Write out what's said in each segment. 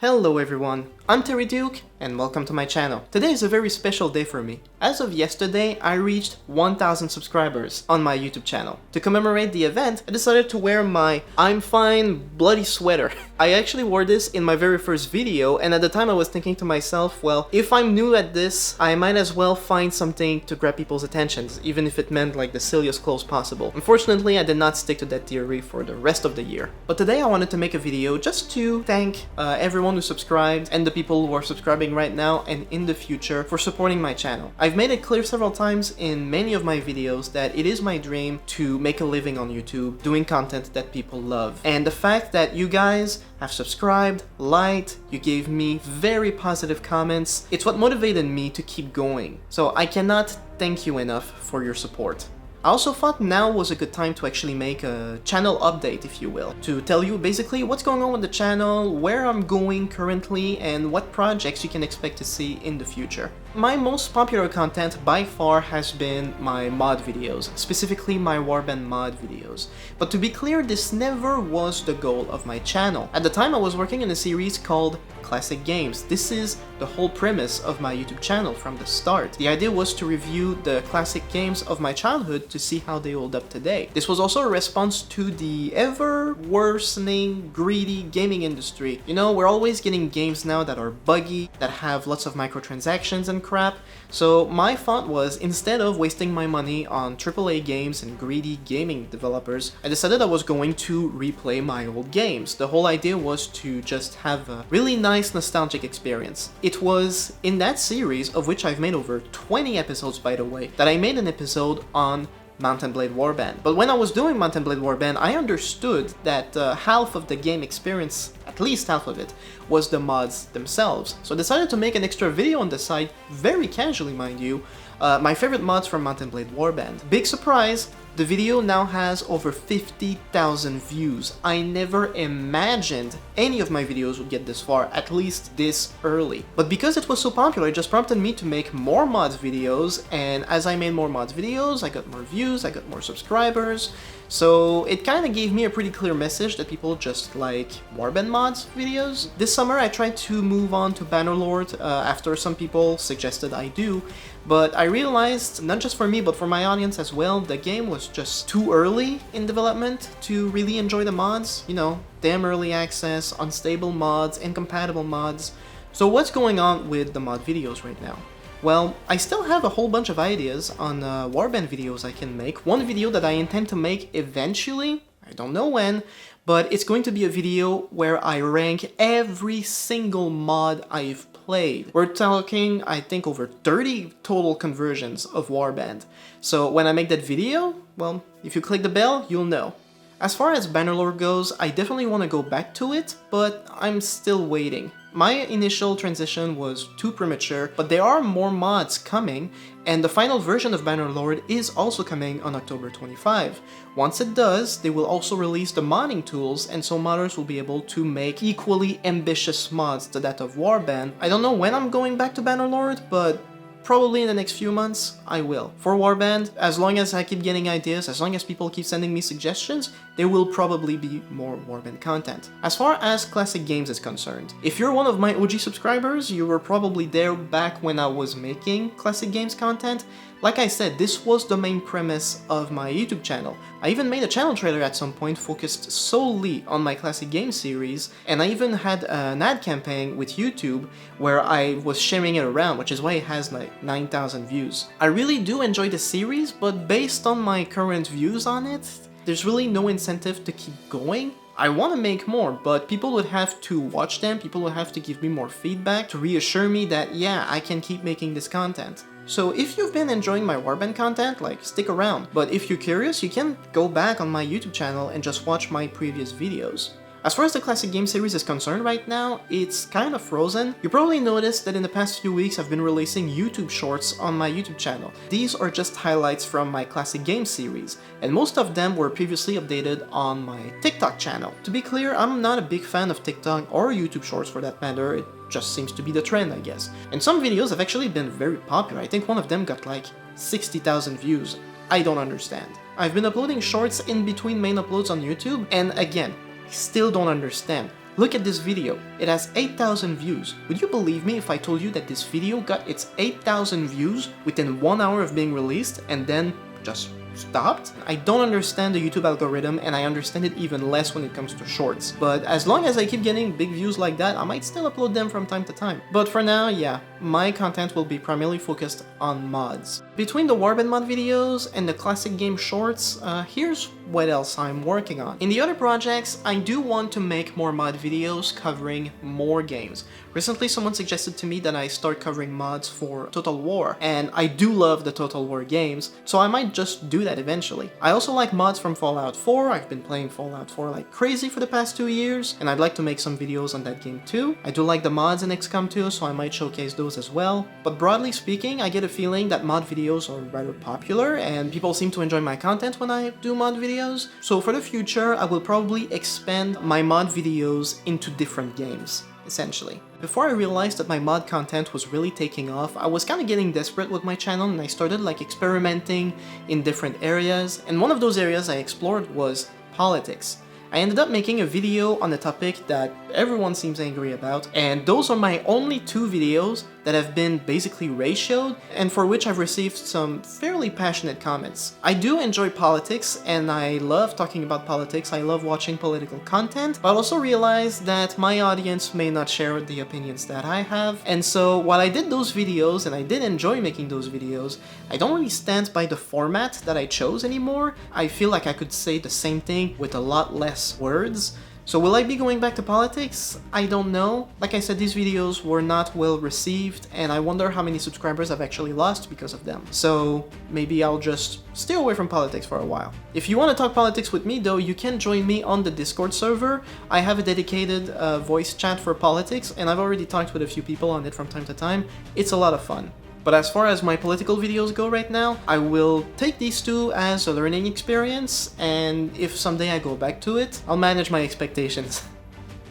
Hello everyone, I'm Terry Duke and welcome to my channel. Today is a very special day for me. As of yesterday, I reached 1,000 subscribers on my YouTube channel. To commemorate the event, I decided to wear my I'm fine bloody sweater. I actually wore this in my very first video, and at the time I was thinking to myself, well, if I'm new at this, I might as well find something to grab people's attentions, even if it meant like the silliest clothes possible. Unfortunately, I did not stick to that theory for the rest of the year. But today I wanted to make a video just to thank everyone who subscribed and the people who are subscribing right now and in the future for supporting my channel. I've made it clear several times in many of my videos that it is my dream to make a living on YouTube doing content that people love. And the fact that you guys have subscribed, liked, you gave me very positive comments, it's what motivated me to keep going. So I cannot thank you enough for your support. I also thought now was a good time to actually make a channel update, if you will, to tell you basically what's going on with the channel, where I'm going currently, and what projects you can expect to see in the future. My most popular content by far has been my mod videos, specifically my Warband mod videos. But to be clear, this never was the goal of my channel. At the time I was working in a series called Classic Games. This is the whole premise of my YouTube channel from the start. The idea was to review the classic games of my childhood to see how they hold up today. This was also a response to the ever worsening, greedy gaming industry. You know, we're always getting games now that are buggy, that have lots of microtransactions and crap. So my thought was, instead of wasting my money on AAA games and greedy gaming developers, I decided I was going to replay my old games. The whole idea was to just have a really nice nostalgic experience. It was in that series, of which I've made over 20 episodes by the way, that I made an episode on Mount & Blade Warband. But when I was doing Mount & Blade Warband, I understood that half of the game experience, at least half of it, was the mods themselves. So I decided to make an extra video on the side, very casually mind you, my favorite mods from Mount & Blade Warband. Big surprise! The video now has over 50,000 views. I never imagined any of my videos would get this far, at least this early. But because it was so popular, it just prompted me to make more mods videos, and as I made more mods videos, I got more views, I got more subscribers. So it kind of gave me a pretty clear message that people just like Warband mods videos. This summer I tried to move on to Bannerlord after some people suggested I do, but I realized, not just for me but for my audience as well, the game was just too early in development to really enjoy the mods. You know, damn early access, unstable mods, incompatible mods. So what's going on with the mod videos right now? Well, I still have a whole bunch of ideas on Warband videos I can make. One video that I intend to make eventually, I don't know when, but it's going to be a video where I rank every single mod I've played. We're talking, I think, over 30 total conversions of Warband. So when I make that video, well, if you click the bell, you'll know. As far as Bannerlord goes, I definitely want to go back to it, but I'm still waiting. My initial transition was too premature, but there are more mods coming, and the final version of Bannerlord is also coming on October 25. Once it does, they will also release the modding tools, and so modders will be able to make equally ambitious mods to that of Warband. I don't know when I'm going back to Bannerlord, but probably in the next few months, I will. For Warband, as long as I keep getting ideas, as long as people keep sending me suggestions, there will probably be more Warband content. As far as Classic Games is concerned, if you're one of my OG subscribers, you were probably there back when I was making Classic Games content. Like I said, this was the main premise of my YouTube channel. I even made a channel trailer at some point focused solely on my Classic Games series, and I even had an ad campaign with YouTube where I was sharing it around, which is why it has like 9,000 views. I really do enjoy the series, but based on my current views on it, there's really no incentive to keep going. I want to make more, but people would have to watch them, people would have to give me more feedback to reassure me that yeah, I can keep making this content. So if you've been enjoying my Warband content, like, stick around. But if you're curious, you can go back on my YouTube channel and just watch my previous videos. As far as the Classic Game series is concerned right now, it's kind of frozen. You probably noticed that in the past few weeks I've been releasing YouTube shorts on my YouTube channel. These are just highlights from my Classic Game series, and most of them were previously updated on my TikTok channel. To be clear, I'm not a big fan of TikTok or YouTube shorts for that matter. It just seems to be the trend, I guess. And some videos have actually been very popular. I think one of them got like 60,000 views. I don't understand. I've been uploading shorts in between main uploads on YouTube, and again, I still don't understand. Look at this video, it has 8,000 views. Would you believe me if I told you that this video got its 8,000 views within 1 hour of being released and then just stopped? I don't understand the YouTube algorithm, and I understand it even less when it comes to shorts. But as long as I keep getting big views like that, I might still upload them from time to time. But for now, yeah, my content will be primarily focused on mods. Between the Warband mod videos and the classic game shorts, here's what else I'm working on. In the other projects, I do want to make more mod videos covering more games. Recently, someone suggested to me that I start covering mods for Total War, and I do love the Total War games, so I might just do that eventually. I also like mods from Fallout 4, I've been playing Fallout 4 like crazy for the past 2 years, and I'd like to make some videos on that game too. I do like the mods in XCOM 2, so I might showcase those as well. But broadly speaking, I get a feeling that mod videos are rather popular, and people seem to enjoy my content when I do mod videos. So for the future, I will probably expand my mod videos into different games, essentially. Before I realized that my mod content was really taking off, I was kind of getting desperate with my channel, and I started like experimenting in different areas, and one of those areas I explored was politics. I ended up making a video on a topic that everyone seems angry about, and those are my only 2 videos that have been basically ratioed, and for which I've received some fairly passionate comments. I do enjoy politics, and I love talking about politics, I love watching political content, but I also realized that my audience may not share the opinions that I have, and so while I did those videos, and I did enjoy making those videos, I don't really stand by the format that I chose anymore. I feel like I could say the same thing with a lot less words. So will I be going back to politics? I don't know. Like I said, these videos were not well received, and I wonder how many subscribers I've actually lost because of them. So maybe I'll just stay away from politics for a while. If you want to talk politics with me though, you can join me on the Discord server. I have a dedicated voice chat for politics, and I've already talked with a few people on it from time to time. It's a lot of fun. But as far as my political videos go right now, I will take these 2 as a learning experience, and if someday I go back to it, I'll manage my expectations.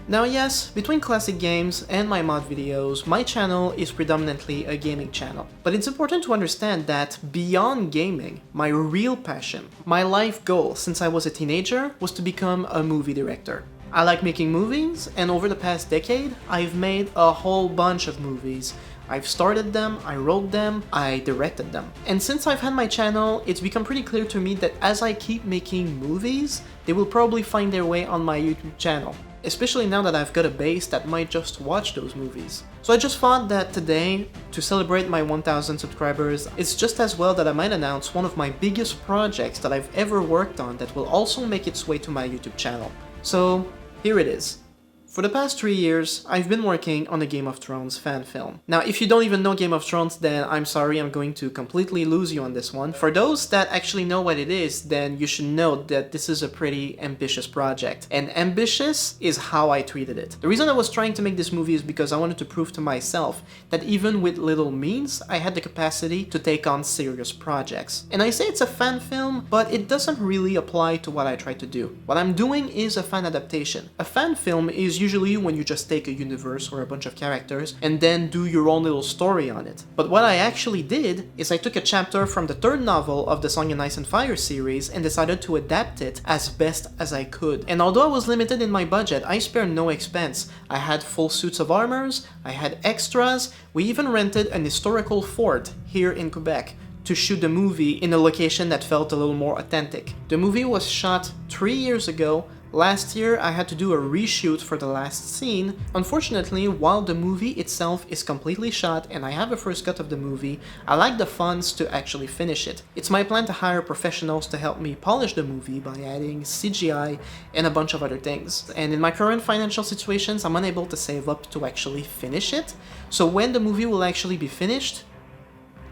Now yes, between classic games and my mod videos, my channel is predominantly a gaming channel. But it's important to understand that beyond gaming, my real passion, my life goal since I was a teenager was to become a movie director. I like making movies, and over the past decade, I've made a whole bunch of movies. I've started them, I wrote them, I directed them. And since I've had my channel, it's become pretty clear to me that as I keep making movies, they will probably find their way on my YouTube channel. Especially now that I've got a base that might just watch those movies. So I just thought that today, to celebrate my 1,000 subscribers, it's just as well that I might announce one of my biggest projects that I've ever worked on that will also make its way to my YouTube channel. So here it is. For the past 3 years, I've been working on a Game of Thrones fan film. Now, if you don't even know Game of Thrones, then I'm sorry, I'm going to completely lose you on this one. For those that actually know what it is, then you should know that this is a pretty ambitious project. And ambitious is how I treated it. The reason I was trying to make this movie is because I wanted to prove to myself that even with little means, I had the capacity to take on serious projects. And I say it's a fan film, but it doesn't really apply to what I try to do. What I'm doing is a fan adaptation. A fan film is usually when you just take a universe or a bunch of characters and then do your own little story on it. But what I actually did is I took a chapter from the 3rd novel of the Song of Ice and Fire series and decided to adapt it as best as I could. And although I was limited in my budget, I spared no expense. I had full suits of armors, I had extras, we even rented an historical fort here in Quebec to shoot the movie in a location that felt a little more authentic. The movie was shot 3 years ago. Last year, I had to do a reshoot for the last scene. Unfortunately, while the movie itself is completely shot and I have a first cut of the movie, I lack the funds to actually finish it. It's my plan to hire professionals to help me polish the movie by adding CGI and a bunch of other things. And in my current financial situations, I'm unable to save up to actually finish it. So when the movie will actually be finished,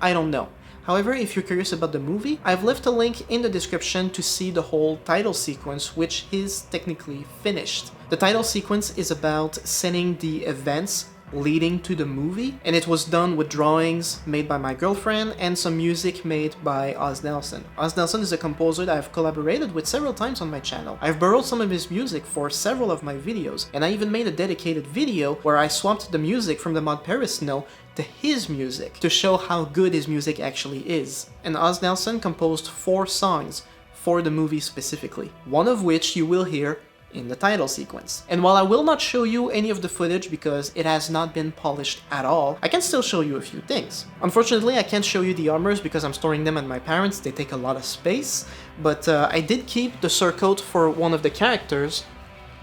I don't know. However, if you're curious about the movie, I've left a link in the description to see the whole title sequence, which is technically finished. The title sequence is about setting the events leading to the movie, and it was done with drawings made by my girlfriend and some music made by Oz Nelson. Oz Nelson is a composer that I've collaborated with several times on my channel. I've borrowed some of his music for several of my videos, and I even made a dedicated video where I swapped the music from the mod Paris Snow to his music to show how good his music actually is. And Oz Nelson composed 4 songs for the movie specifically, one of which you will hear in the title sequence. And while I will not show you any of the footage because it has not been polished at all, I can still show you a few things. Unfortunately, I can't show you the armors because I'm storing them at my parents', they take a lot of space, but I did keep the surcoat for one of the characters,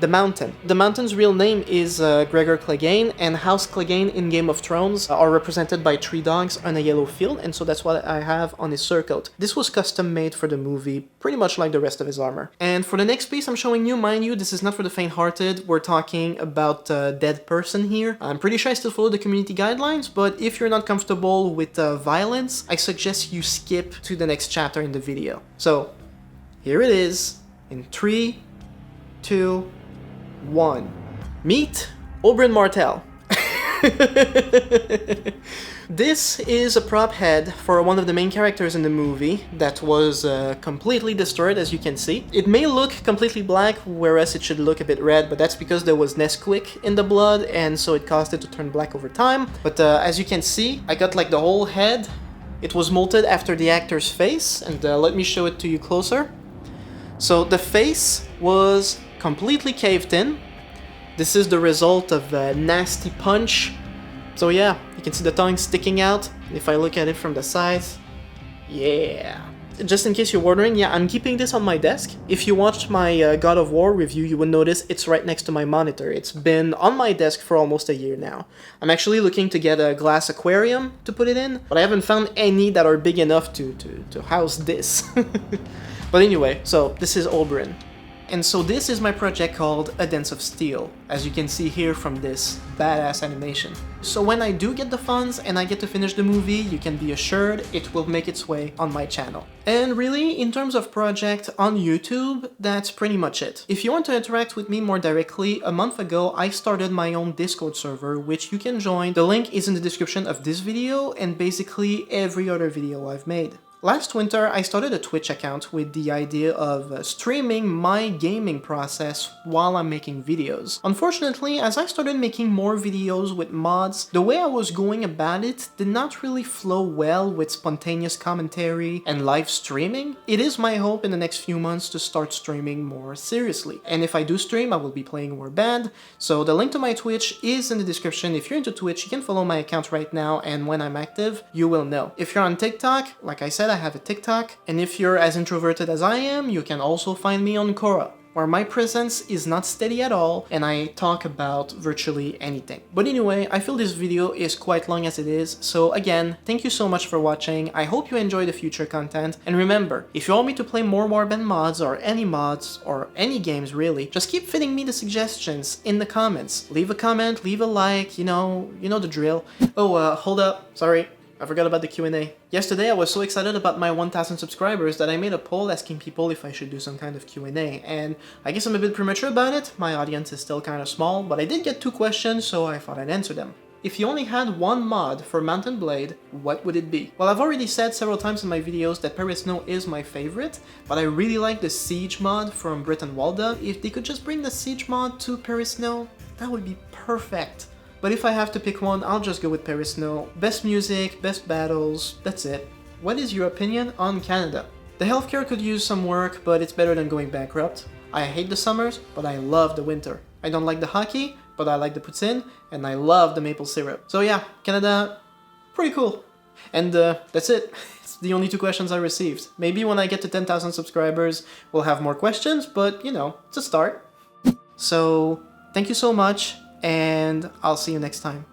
the Mountain. The Mountain's real name is Gregor Clegane, and House Clegane in Game of Thrones are represented by 3 dogs on a yellow field, and so that's what I have on his surcoat. This was custom made for the movie, pretty much like the rest of his armor. And for the next piece I'm showing you, mind you, this is not for the faint-hearted. We're talking about a dead person here. I'm pretty sure I still follow the community guidelines, but if you're not comfortable with violence, I suggest you skip to the next chapter in the video. So, here it is, in 3, 2, 1. Meet Oberyn Martell. This is a prop head for one of the main characters in the movie that was completely destroyed, as you can see. It may look completely black, whereas it should look a bit red, but that's because there was Nesquik in the blood, and so it caused it to turn black over time. But as you can see, I got like the whole head. It was molded after the actor's face, and let me show it to you closer. So the face was completely caved in. This is the result of a nasty punch. So yeah, you can see the tongue sticking out. If I look at it from the sides, yeah. Just in case you're wondering, yeah, I'm keeping this on my desk. If you watched my God of War review, you would notice it's right next to my monitor. It's been on my desk for almost a year now. I'm actually looking to get a glass aquarium to put it in, but I haven't found any that are big enough to house this. But anyway, so this is Oberyn. And so this is my project called A Dance of Steel, as you can see here from this badass animation. So when I do get the funds and I get to finish the movie, you can be assured it will make its way on my channel. And really, in terms of project on YouTube, that's pretty much it. If you want to interact with me more directly, a month ago I started my own Discord server, which you can join. The link is in the description of this video and basically every other video I've made. Last winter, I started a Twitch account with the idea of streaming my gaming process while I'm making videos. Unfortunately, as I started making more videos with mods, the way I was going about it did not really flow well with spontaneous commentary and live streaming. It is my hope in the next few months to start streaming more seriously. And if I do stream, I will be playing Warband, so the link to my Twitch is in the description. If you're into Twitch, you can follow my account right now, and when I'm active, you will know. If you're on TikTok, like I said, I have a TikTok, and if you're as introverted as I am, you can also find me on Quora, where my presence is not steady at all and I talk about virtually anything. But anyway, I feel this video is quite long as it is, so again, thank you so much for watching. I hope you enjoy the future content, and remember, if you want me to play more Warband mods or any games really, just keep feeding me the suggestions in the comments. Leave a comment, leave a like, you know the drill. Oh, hold up, sorry. I forgot about the Q&A. Yesterday I was so excited about my 1,000 subscribers that I made a poll asking people if I should do some kind of Q&A, and I guess I'm a bit premature about it. My audience is still kind of small, but I did get 2 questions, so I thought I'd answer them. If you only had one mod for Mountain Blade, what would it be? Well, I've already said several times in my videos that Paris No is my favorite, but I really like the Siege mod from Brit and Walda. If they could just bring the Siege mod to Paris No, that would be perfect. But if I have to pick one, I'll just go with Paris No. Best music, best battles, that's it. What is your opinion on Canada? The healthcare could use some work, but it's better than going bankrupt. I hate the summers, but I love the winter. I don't like the hockey, but I like the poutine, and I love the maple syrup. So yeah, Canada, pretty cool. And that's it. It's the only 2 questions I received. Maybe when I get to 10,000 subscribers, we'll have more questions, but you know, it's a start. So, thank you so much, and I'll see you next time.